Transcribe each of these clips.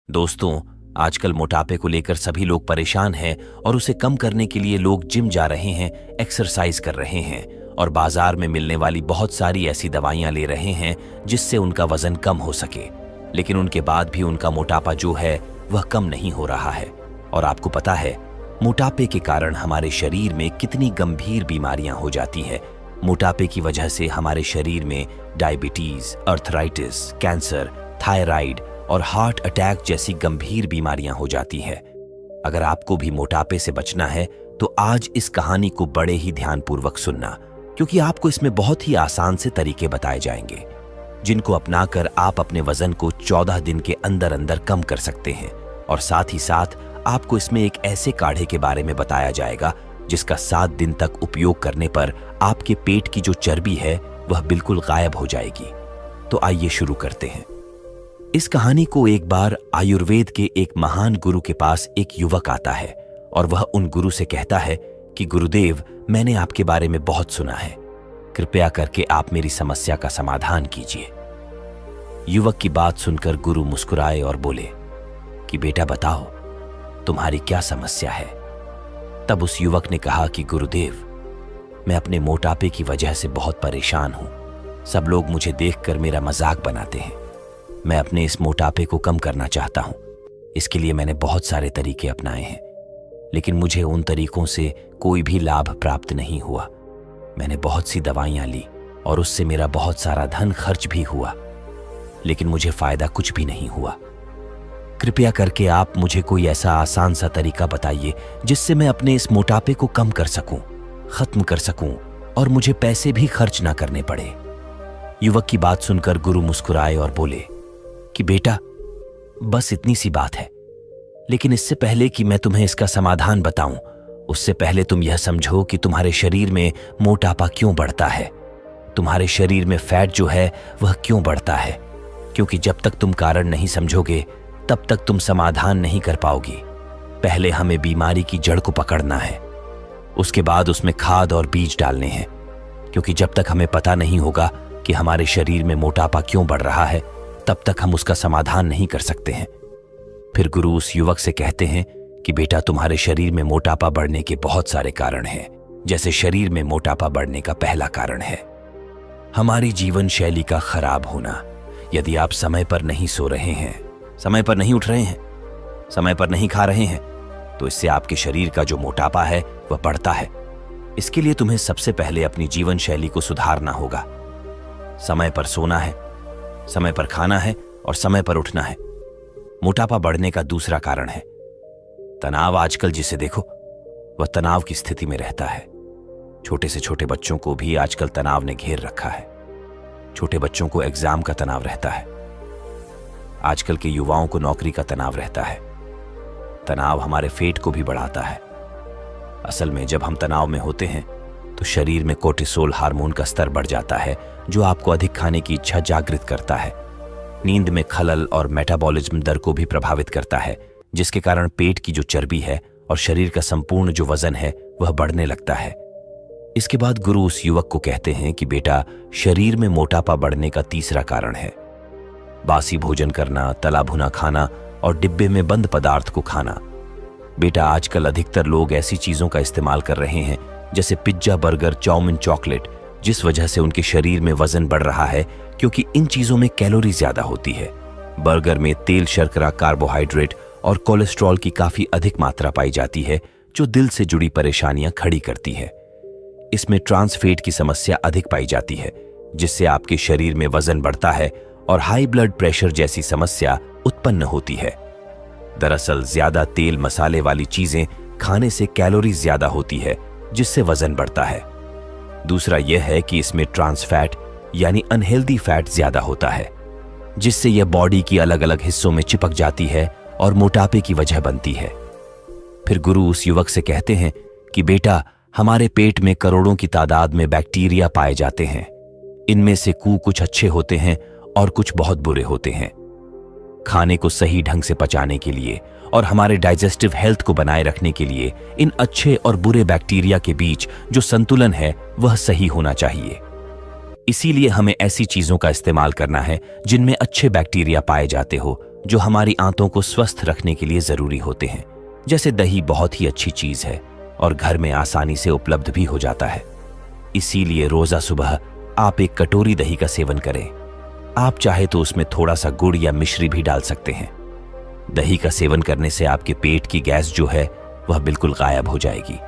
दोस्तों, आजकल मोटापे को लेकर सभी लोग परेशान हैं और उसे कम करने के लिए लोग जिम जा रहे हैं, एक्सरसाइज कर रहे हैं और बाजार में मिलने वाली बहुत सारी ऐसी दवाइयां ले रहे हैं जिससे उनका वजन कम हो सके। लेकिन उनके बाद भी उनका मोटापा जो है वह कम नहीं हो रहा है। और आपको पता है, मोटापे के कारण हमारे शरीर में कितनी गंभीर बीमारियां हो जाती है। मोटापे की वजह से हमारे शरीर में डायबिटीज, अर्थराइटिस, कैंसर, थायराइड और हार्ट अटैक जैसी गंभीर बीमारियां हो जाती है। अगर आपको भी मोटापे से बचना है तो आज इस कहानी को बड़े ही ध्यानपूर्वक सुनना, क्योंकि आपको इसमें बहुत ही आसान से तरीके बताए जाएंगे जिनको अपनाकर आप अपने वजन को 14 दिन के अंदर अंदर कम कर सकते हैं। और साथ ही साथ आपको इसमें एक ऐसे काढ़े के बारे में बताया जाएगा जिसका 7 दिन तक उपयोग करने पर आपके पेट की जो चर्बी है वह बिल्कुल गायब हो जाएगी। तो आइए शुरू करते हैं। इस कहानी को एक बार आयुर्वेद के एक महान गुरु के पास एक युवक आता है और वह उन गुरु से कहता है कि गुरुदेव, मैंने आपके बारे में बहुत सुना है, कृपया करके आप मेरी समस्या का समाधान कीजिए। युवक की बात सुनकर गुरु मुस्कुराए और बोले कि बेटा बताओ, तुम्हारी क्या समस्या है। तब उस युवक ने कहा कि गुरुदेव, मैं अपने मोटापे की वजह से बहुत परेशान हूं। सब लोग मुझे देखकर मेरा मजाक बनाते हैं। मैं अपने इस मोटापे को कम करना चाहता हूं। इसके लिए मैंने बहुत सारे तरीके अपनाए हैं, लेकिन मुझे उन तरीकों से कोई भी लाभ प्राप्त नहीं हुआ। मैंने बहुत सी दवाइयां ली और उससे मेरा बहुत सारा धन खर्च भी हुआ, लेकिन मुझे फायदा कुछ भी नहीं हुआ। कृपया करके आप मुझे कोई ऐसा आसान सा तरीका बताइए जिससे मैं अपने इस मोटापे को कम कर सकूं, खत्म कर सकूं और मुझे पैसे भी खर्च ना करने पड़े। युवक की बात सुनकर गुरु मुस्कुराए और बोले कि बेटा, बस इतनी सी बात है। लेकिन इससे पहले कि मैं तुम्हें इसका समाधान बताऊं, उससे पहले तुम यह समझो कि तुम्हारे शरीर में मोटापा क्यों बढ़ता है। तुम्हारे शरीर में फैट जो है वह क्यों बढ़ता है, क्योंकि जब तक तुम कारण नहीं समझोगे तब तक तुम समाधान नहीं कर पाओगी। पहले हमें बीमारी की जड़ को पकड़ना है, उसके बाद उसमें खाद और बीज डालने हैं, क्योंकि जब तक हमें पता नहीं होगा कि हमारे शरीर में मोटापा क्यों बढ़ रहा है तब तक हम उसका समाधान नहीं कर सकते हैं। फिर गुरु उस युवक से कहते हैं कि बेटा, तुम्हारे शरीर में मोटापा बढ़ने के बहुत सारे कारण हैं। जैसे शरीर में मोटापा बढ़ने का पहला कारण है हमारी जीवन शैली का खराब होना। यदि आप समय पर नहीं सो रहे हैं, समय पर नहीं उठ रहे हैं, समय पर नहीं खा रहे हैं, तो इससे आपके शरीर का जो मोटापा है वह बढ़ता है। इसके लिए तुम्हें सबसे पहले अपनी जीवन शैली को सुधारना होगा। समय पर सोना है, समय पर खाना है और समय पर उठना है। मोटापा बढ़ने का दूसरा कारण है तनाव। आजकल जिसे देखो वह तनाव की स्थिति में रहता है। छोटे से छोटे बच्चों को भी आजकल तनाव ने घेर रखा है। छोटे बच्चों को एग्जाम का तनाव रहता है। आजकल के युवाओं को नौकरी का तनाव रहता है। तनाव हमारे फेट को भी बढ़ाता है। असल में जब हम तनाव में होते हैं तो शरीर में कोर्टिसोल हार्मोन का स्तर बढ़ जाता है, जो आपको अधिक खाने की इच्छा जागृत करता है। नींद में खलल और मेटाबॉलिज्म दर को भी प्रभावित करता है, जिसके कारण पेट की जो चर्बी है और शरीर का संपूर्ण जो वजन है वह बढ़ने लगता है। इसके बाद गुरु उस युवक को कहते हैं कि बेटा, शरीर में मोटापा बढ़ने का तीसरा कारण है बासी भोजन करना, तला भुना खाना और डिब्बे में बंद पदार्थ को खाना। बेटा, आजकल अधिकतर लोग ऐसी चीजों का इस्तेमाल कर रहे हैं जैसे पिज्जा, बर्गर, चाउमीन, चॉकलेट, जिस वजह से उनके शरीर में वजन बढ़ रहा है, क्योंकि इन चीजों में कैलोरी ज्यादा होती है। बर्गर में तेल, शर्करा, कार्बोहाइड्रेट और कोलेस्ट्रॉल की काफी अधिक मात्रा पाई जाती है, जो दिल से जुड़ी परेशानियां खड़ी करती है। इसमें ट्रांस फैट की समस्या अधिक पाई जाती है, जिससे आपके शरीर में वजन बढ़ता है और हाई ब्लड प्रेशर जैसी समस्या उत्पन्न होती है। दरअसल ज्यादा तेल मसाले वाली चीजें खाने से कैलोरी ज्यादा होती है, जिससे वजन बढ़ता है। दूसरा यह है कि इसमें ट्रांस फैट यानी अनहेल्दी फैट ज्यादा होता है, जिससे यह बॉडी की अलग अलग हिस्सों में चिपक जाती है और मोटापे की वजह बनती है। फिर गुरु उस युवक से कहते हैं कि बेटा, हमारे पेट में करोड़ों की तादाद में बैक्टीरिया पाए जाते हैं। इनमें से कुछ अच्छे होते हैं और कुछ बहुत बुरे होते हैं। खाने को सही ढंग से पचाने के लिए और हमारे डाइजेस्टिव हेल्थ को बनाए रखने के लिए इन अच्छे और बुरे बैक्टीरिया के बीच जो संतुलन है वह सही होना चाहिए। इसीलिए हमें ऐसी चीजों का इस्तेमाल करना है जिनमें अच्छे बैक्टीरिया पाए जाते हो, जो हमारी आंतों को स्वस्थ रखने के लिए जरूरी होते हैं। जैसे दही बहुत ही अच्छी चीज है और घर में आसानी से उपलब्ध भी हो जाता है। इसीलिए रोजा सुबह आप एक कटोरी दही का सेवन करें। आप चाहे तो उसमें थोड़ा सा गुड़ या मिश्री भी डाल सकते हैं। दही का सेवन करने से आपके पेट की गैस जो है वह बिल्कुल गायब हो जाएगी।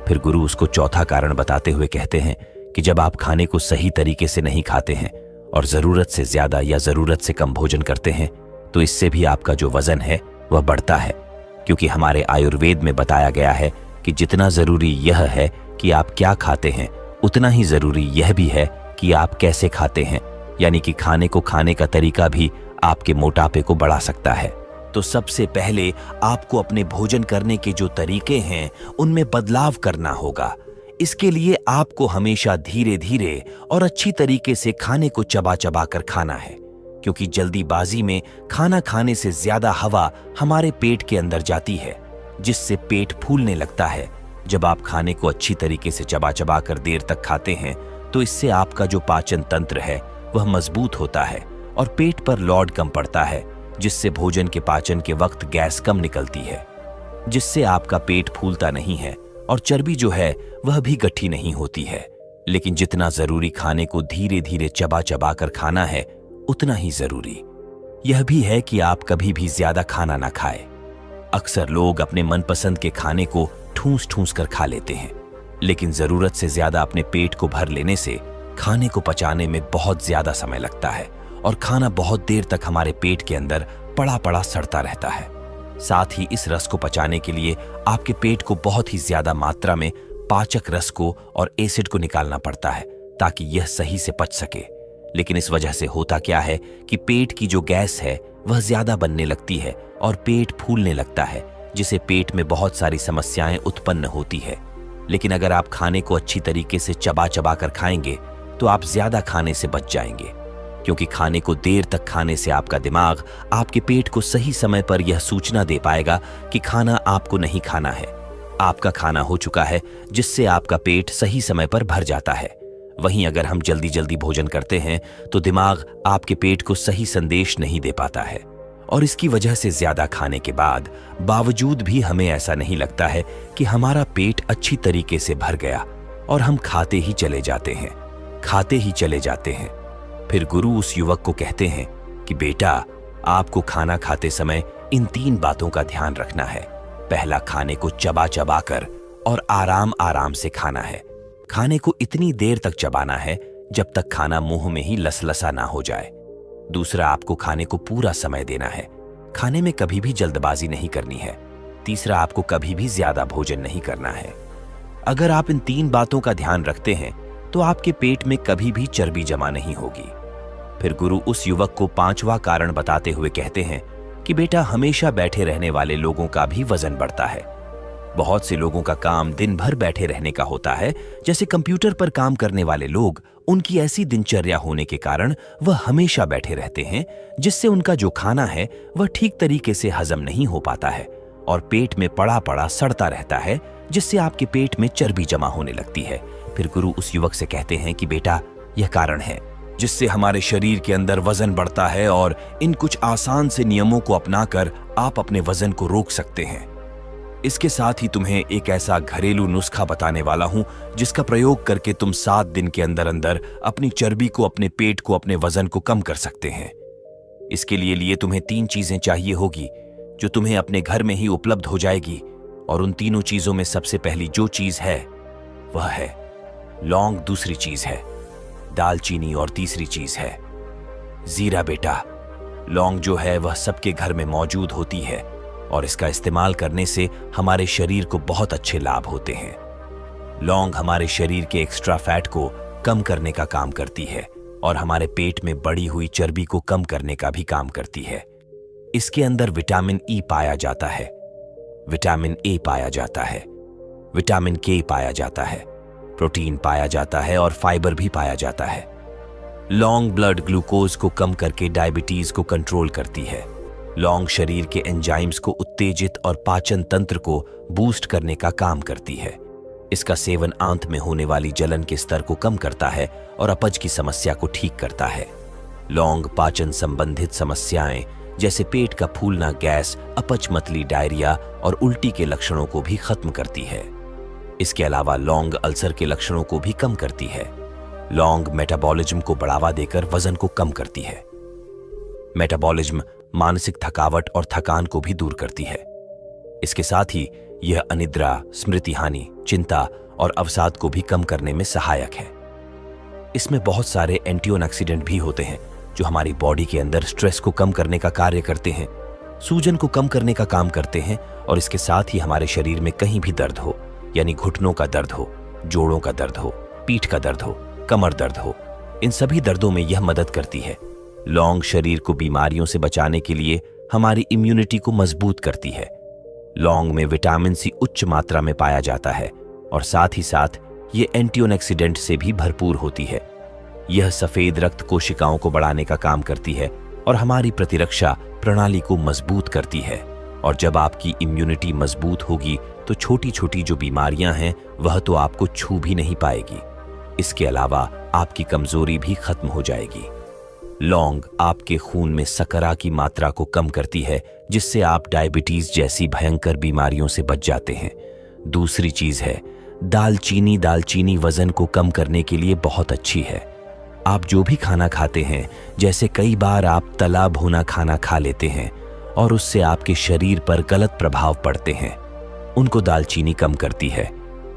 फिर गुरु उसको चौथा कारण बताते हुए कहते हैं कि जब आप खाने को सही तरीके से नहीं खाते हैं और जरूरत से ज्यादा या जरूरत से कम भोजन करते हैं तो इससे भी आपका जो वजन है वह बढ़ता है। क्योंकि हमारे आयुर्वेद में बताया गया है कि जितना जरूरी यह है कि आप क्या खाते हैं, उतना ही जरूरी यह भी है कि आप कैसे खाते हैं। यानी कि खाने को खाने का तरीका भी आपके मोटापे को बढ़ा सकता है। तो सबसे पहले आपको अपने भोजन करने के जो तरीके हैं उनमें बदलाव करना होगा। इसके लिए आपको हमेशा धीरे धीरे और अच्छी तरीके से खाने को चबा चबा कर खाना है। क्योंकि जल्दीबाजी में खाना खाने से ज्यादा हवा हमारे पेट के अंदर जाती है, जिससे पेट फूलने लगता है। जब आप खाने को अच्छी तरीके से चबा चबा कर देर तक खाते हैं तो इससे आपका जो पाचन तंत्र है वह मजबूत होता है और पेट पर लोड कम पड़ता है, जिससे भोजन के पाचन के वक्त गैस कम निकलती है, जिससे आपका पेट फूलता नहीं है और चर्बी जो है वह भी गट्ठी नहीं होती है। लेकिन जितना जरूरी खाने को धीरे धीरे चबा चबा कर खाना है, उतना ही जरूरी यह भी है कि आप कभी भी ज्यादा खाना ना खाएं। अक्सर लोग अपने मनपसंद के खाने को ठूस ठूस कर खा लेते हैं, लेकिन जरूरत से ज्यादा अपने पेट को भर लेने से खाने को पचाने में बहुत ज्यादा समय लगता है और खाना बहुत देर तक हमारे पेट के अंदर पड़ा पड़ा सड़ता रहता है। साथ ही इस रस को पचाने के लिए आपके पेट को बहुत ही ज्यादा मात्रा में पाचक रस को और एसिड को निकालना पड़ता है ताकि यह सही से पच सके। लेकिन इस वजह से होता क्या है कि पेट की जो गैस है वह ज्यादा बनने लगती है और पेट फूलने लगता है, जिससे पेट में बहुत सारी समस्याएं उत्पन्न होती है। लेकिन अगर आप खाने को अच्छी तरीके से चबा चबा कर खाएंगे तो आप ज्यादा खाने से बच जाएंगे। क्योंकि खाने को देर तक खाने से आपका दिमाग आपके पेट को सही समय पर यह सूचना दे पाएगा कि खाना आपको नहीं खाना है, आपका खाना हो चुका है, जिससे आपका पेट सही समय पर भर जाता है। वहीं अगर हम जल्दी जल्दी भोजन करते हैं तो दिमाग आपके पेट को सही संदेश नहीं दे पाता है और इसकी वजह से ज्यादा खाने के बावजूद भी हमें ऐसा नहीं लगता है कि हमारा पेट अच्छी तरीके से भर गया और हम खाते ही चले जाते हैं। फिर गुरु उस युवक को कहते हैं कि बेटा, आपको खाना खाते समय इन 3 बातों का ध्यान रखना है। पहला, खाने को चबा चबा कर और आराम आराम से खाना है। खाने को इतनी देर तक चबाना है जब तक खाना मुंह में ही लसलसा ना हो जाए। दूसरा, आपको खाने को पूरा समय देना है। खाने में कभी भी जल्दबाजी नहीं करनी है। तीसरा, आपको कभी भी ज्यादा भोजन नहीं करना है। अगर आप इन 3 बातों का ध्यान रखते हैं तो आपके पेट में कभी भी चर्बी जमा नहीं होगी। फिर गुरु उस युवक को 5वां कारण बताते हुए कहते हैं कि बेटा, हमेशा बैठे रहने वाले लोगों का भी वजन बढ़ता है। बहुत से लोगों का काम दिन भर बैठे रहने का होता है। जैसे कंप्यूटर पर काम करने वाले लोग, उनकी ऐसी दिनचर्या होने के कारण वह हमेशा बैठे रहते हैं, जिससे उनका जो खाना है वह ठीक तरीके से हजम नहीं हो पाता है और पेट में पड़ा पड़ा सड़ता रहता है, जिससे आपके पेट में चर्बी जमा होने लगती है। फिर गुरु उस युवक से कहते हैं कि बेटा, यह कारण है जिससे हमारे शरीर के अंदर वजन बढ़ता है और इन कुछ आसान से नियमों को अपनाकर आप अपने वजन को रोक सकते हैं। इसके साथ ही तुम्हें एक ऐसा घरेलू नुस्खा बताने वाला हूं जिसका प्रयोग करके तुम 7 दिन के अंदर अंदर अपनी चर्बी को, अपने पेट को, अपने वजन को कम कर सकते हैं। इसके लिए तुम्हें 3 चीजें चाहिए होगी जो तुम्हें अपने घर में ही उपलब्ध हो जाएगी। और उन तीनों चीजों में सबसे पहली जो चीज है वह है लौंग, दूसरी चीज है दालचीनी और तीसरी चीज है जीरा। बेटा, लौंग जो है वह सबके घर में मौजूद होती है और इसका इस्तेमाल करने से हमारे शरीर को बहुत अच्छे लाभ होते हैं। लौंग हमारे शरीर के एक्स्ट्रा फैट को कम करने का काम करती है और हमारे पेट में बढ़ी हुई चर्बी को कम करने का भी काम करती है। इसके अंदर विटामिन ई पाया जाता है, विटामिन ए पाया जाता है, विटामिन के पाया जाता है, प्रोटीन पाया जाता है और फाइबर भी पाया जाता है। लौंग ब्लड ग्लूकोज को कम करके डायबिटीज को कंट्रोल करती है। लौंग शरीर के एंजाइम्स को उत्तेजित और पाचन तंत्र को बूस्ट करने का काम करती है। इसका सेवन आंत में होने वाली जलन के स्तर को कम करता है और अपच की समस्या को ठीक करता है। लौंग पाचन संबंधित समस्याएं जैसे पेट का फूलना, गैस, अपचमतली, डायरिया और उल्टी के लक्षणों को भी खत्म करती है। इसके अलावा लौंग अल्सर के लक्षणों को भी कम करती है। लौंग मेटाबॉलिज्म को बढ़ावा देकर वजन को कम करती है। मेटाबॉलिज्म मानसिक थकावट और थकान को भी दूर करती है। इसके साथ ही यह अनिद्रा, स्मृति हानि, चिंता और अवसाद को भी कम करने में सहायक है। इसमें बहुत सारे एंटीऑक्सीडेंट भी होते हैं जो हमारी बॉडी के अंदर स्ट्रेस को कम करने का कार्य करते हैं, सूजन को कम करने का काम करते हैं और इसके साथ ही हमारे शरीर में कहीं भी दर्द हो, यानी घुटनों का दर्द हो, जोड़ों का दर्द हो, पीठ का दर्द हो, कमर दर्द हो, इन सभी दर्दों में यह मदद करती है। लौंग शरीर को बीमारियों से बचाने के लिए हमारी इम्यूनिटी को मजबूत करती है। लौंग में विटामिन सी उच्च मात्रा में पाया जाता है और साथ ही साथ ये एंटीऑक्सीडेंट से भी भरपूर होती है। यह सफेद रक्त कोशिकाओं को बढ़ाने का काम करती है और हमारी प्रतिरक्षा प्रणाली को मजबूत करती है। और जब आपकी इम्यूनिटी मजबूत होगी तो छोटी छोटी जो बीमारियां हैं वह तो आपको छू भी नहीं पाएगी। इसके अलावा आपकी कमजोरी भी खत्म हो जाएगी। लौंग आपके खून में शकरा की मात्रा को कम करती है, जिससे आप डायबिटीज जैसी भयंकर बीमारियों से बच जाते हैं। दूसरी चीज है दालचीनी। दालचीनी वजन को कम करने के लिए बहुत अच्छी है। आप जो भी खाना खाते हैं, जैसे कई बार आप तला भुना खाना खा लेते हैं और उससे आपके शरीर पर गलत प्रभाव पड़ते हैं, उनको दालचीनी कम करती है।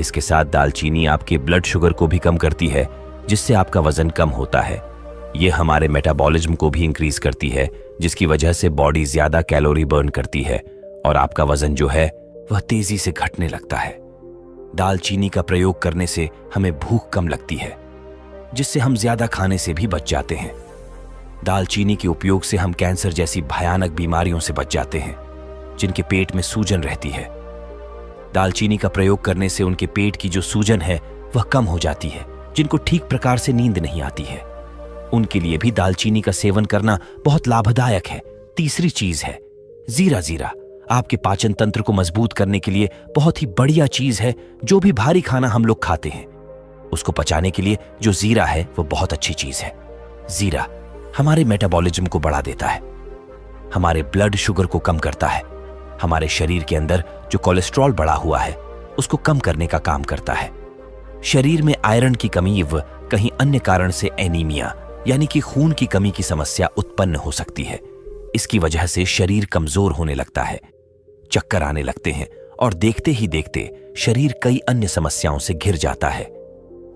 इसके साथ दालचीनी आपके ब्लड शुगर को भी कम करती है, जिससे आपका वजन कम होता है। यह हमारे मेटाबॉलिज्म को भी इंक्रीज करती है, जिसकी वजह से बॉडी ज्यादा कैलोरी बर्न करती है और आपका वजन जो है वह तेजी से घटने लगता है। दालचीनी का प्रयोग करने से हमें भूख कम लगती है, जिससे हम ज्यादा खाने से भी बच जाते हैं। दालचीनी के उपयोग से हम कैंसर जैसी भयानक बीमारियों से बच जाते हैं, जिनके पेट में सूजन रहती है। दालचीनी का प्रयोग करने से उनके पेट की जो सूजन है वह कम हो जाती है। जिनको ठीक प्रकार से नींद नहीं आती है, उनके लिए भी दालचीनी का सेवन करना बहुत लाभदायक है। तीसरी चीज है जीरा। जीरा आपके पाचन तंत्र को मजबूत करने के लिए बहुत ही बढ़िया चीज है। जो भी भारी खाना हम लोग खाते हैं, उसको पचाने के लिए जो जीरा है वो बहुत अच्छी चीज है। जीरा हमारे मेटाबॉलिज्म को बढ़ा देता है, हमारे ब्लड शुगर को कम करता है, हमारे शरीर के अंदर जो कोलेस्ट्रॉल बढ़ा हुआ है उसको कम करने का काम करता है। शरीर में आयरन की कमी व कहीं अन्य कारण से एनीमिया यानी कि खून की कमी की समस्या उत्पन्न हो सकती है। इसकी वजह से शरीर कमजोर होने लगता है, चक्कर आने लगते हैं और देखते ही देखते शरीर कई अन्य समस्याओं से घिर जाता है।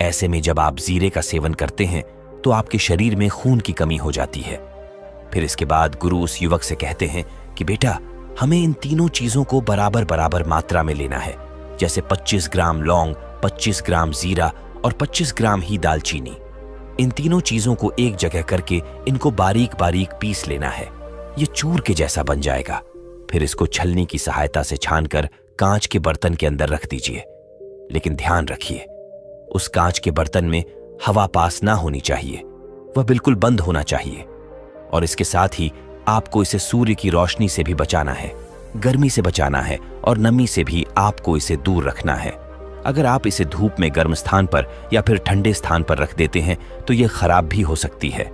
ऐसे में जब आप जीरे का सेवन करते हैं तो आपके शरीर में खून की कमी हो जाती है। फिर इसके बाद गुरु उस युवक से कहते हैं कि बेटा, हमें इन तीनों चीजों को बराबर बराबर मात्रा में लेना है, जैसे 25 ग्राम लौंग, 25 ग्राम जीरा और 25 ग्राम ही दालचीनी। इन तीनों चीजों को एक जगह करके इनको बारीक बारीक पीस लेना है। ये चूर के जैसा बन जाएगा। फिर इसको छलनी की सहायता से छानकर कांच के बर्तन के अंदर रख दीजिए। लेकिन ध्यान रखिए, उस कांच के बर्तन में हवा पास ना होनी चाहिए, वह बिल्कुल बंद होना चाहिए। और इसके साथ ही आपको इसे सूर्य की रोशनी से भी बचाना है, गर्मी से बचाना है और नमी से भी आपको इसे दूर रखना है। अगर आप इसे धूप में गर्म स्थान पर या फिर ठंडे स्थान पर रख देते हैं तो यह खराब भी हो सकती है।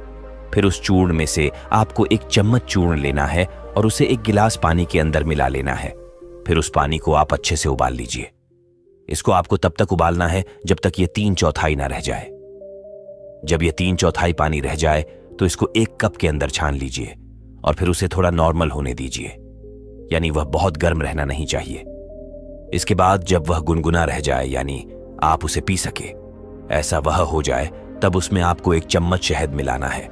फिर उस चूर्ण में से आपको 1 चम्मच चूर्ण लेना है और उसे 1 गिलास पानी के अंदर मिला लेना है। फिर उस पानी को आप अच्छे से उबाल लीजिए। इसको आपको तब तक उबालना है जब तक ये 3/4 ना रह जाए। जब ये 3/4 पानी रह जाए तो इसको 1 कप के अंदर छान लीजिए और फिर उसे थोड़ा नॉर्मल होने दीजिए, यानी वह बहुत गर्म रहना नहीं चाहिए। इसके बाद जब वह गुनगुना रह जाए, यानी आप उसे पी सके, ऐसा वह हो जाए, तब उसमें आपको 1 चम्मच शहद मिलाना है।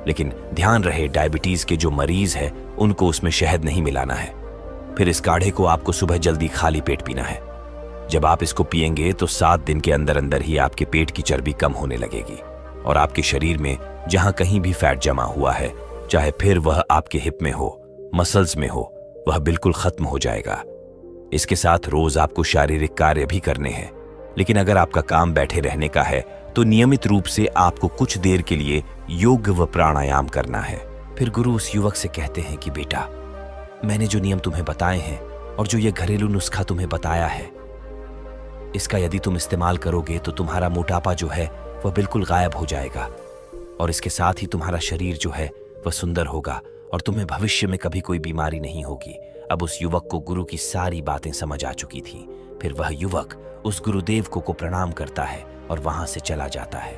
लेकिन ध्यान रहे, डायबिटीज के जो मरीज है उनको उसमें शहद नहीं मिलाना है। फिर इस काढ़े को आपको सुबह जल्दी खाली पेट पीना है। जब आप इसको पिएंगे तो 7 दिन के अंदर अंदर ही आपके पेट की चर्बी कम होने लगेगी और आपके शरीर में जहां कहीं भी फैट जमा हुआ है, चाहे फिर वह आपके हिप में हो, मसल्स में हो, वह बिल्कुल खत्म हो जाएगा। इसके साथ रोज आपको शारीरिक कार्य भी करने हैं, लेकिन अगर आपका काम बैठे रहने का है तो नियमित रूप से आपको कुछ देर के लिए योग व प्राणायाम करना है। फिर गुरु उस युवक से कहते हैं कि बेटा, मैंने जो नियम तुम्हें बताए हैं और जो ये घरेलू नुस्खा तुम्हें बताया है, इसका यदि तुम इस्तेमाल करोगे तो तुम्हारा मोटापा जो है वह बिल्कुल गायब हो जाएगा और इसके साथ ही तुम्हारा शरीर जो है वह सुंदर होगा और तुम्हें भविष्य में कभी कोई बीमारी नहीं होगी। अब उस युवक को गुरु की सारी बातें समझ आ चुकी थी। फिर वह युवक उस गुरुदेव को प्रणाम करता है और वहां से चला जाता है।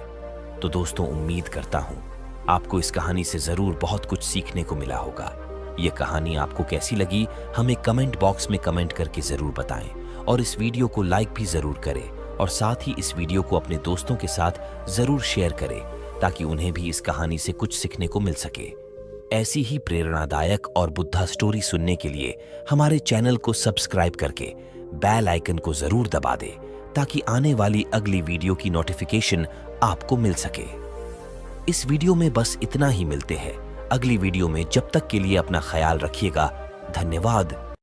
तो दोस्तों, उम्मीद करता हूं आपको इस कहानी से जरूर बहुत कुछ सीखने को मिला होगा। ये कहानी आपको कैसी लगी हमें कमेंट बॉक्स में कमेंट करके जरूर बताएं और इस वीडियो को लाइक भी जरूर करें और साथ ही इस वीडियो को अपने दोस्तों के साथ जरूर शेयर करें ताकि उन्हें भी इस कहानी से कुछ सीखने को मिल सके। ऐसी ही प्रेरणादायक और बुद्धा स्टोरी सुनने के लिए हमारे चैनल को सब्सक्राइब करके बेल आइकन को जरूर दबा दें ताकि आने वाली अगली वीडियो की नोटिफिकेशन आपको मिल सके। इस वीडियो में बस इतना ही। मिलते हैं अगली वीडियो में। जब तक के लिए अपना ख्याल रखिएगा। धन्यवाद।